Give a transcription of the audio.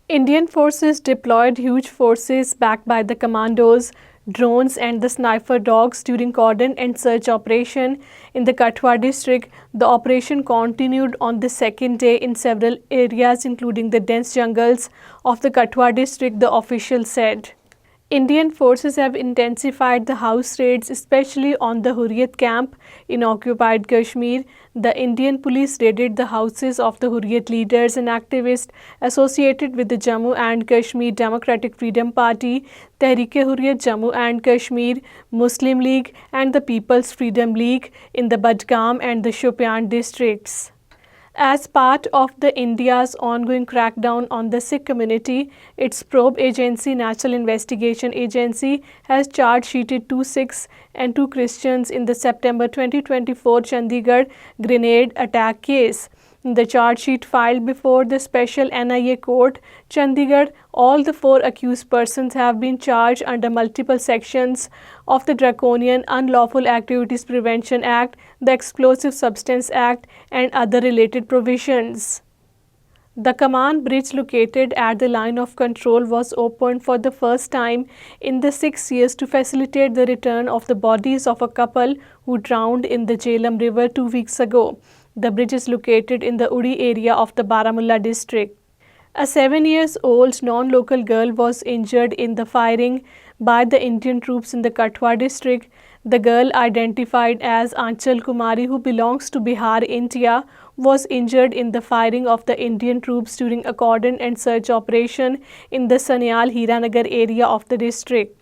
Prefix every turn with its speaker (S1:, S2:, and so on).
S1: Indian forces deployed huge forces backed by the commandos, drones and the sniper dogs during cordon and search operation in the Kathua district. The operation continued on the second day in several areas including the dense jungles of the Kathua district, the official said. Indian forces have intensified the house raids, especially on the Hurriyat camp in occupied Kashmir. The Indian police raided the houses of the Hurriyat leaders and activists associated with the Jammu and Kashmir Democratic Freedom Party, Tehreek-e-Hurriyat Jammu and Kashmir, Muslim League, and the People's Freedom League in the Budgam and the Shopian districts. As part of the India's ongoing crackdown on the Sikh community, its probe agency, National Investigation Agency, has charge-sheeted 2 Sikhs and 2 Christians in the September 2024 Chandigarh grenade attack case. In the charge sheet filed before the special NIA court, Chandigarh, all the 4 accused persons have been charged under multiple sections of the Draconian Unlawful Activities Prevention Act, the Explosive Substance Act, and other related provisions. The Kaman Bridge located at the line of control was opened for the first time in the 6 years to facilitate the return of the bodies of a couple who drowned in the Jhelum River 2 weeks ago. The bridge is located in the Uri area of the Baramulla district. A 7-year-old non-local girl was injured in the firing by the Indian troops in the Kathua district. The girl, identified as Anchal Kumari, who belongs to Bihar, India, was injured in the firing of the Indian troops during a cordon and search operation in the Sanyal Hiranagar area of the district.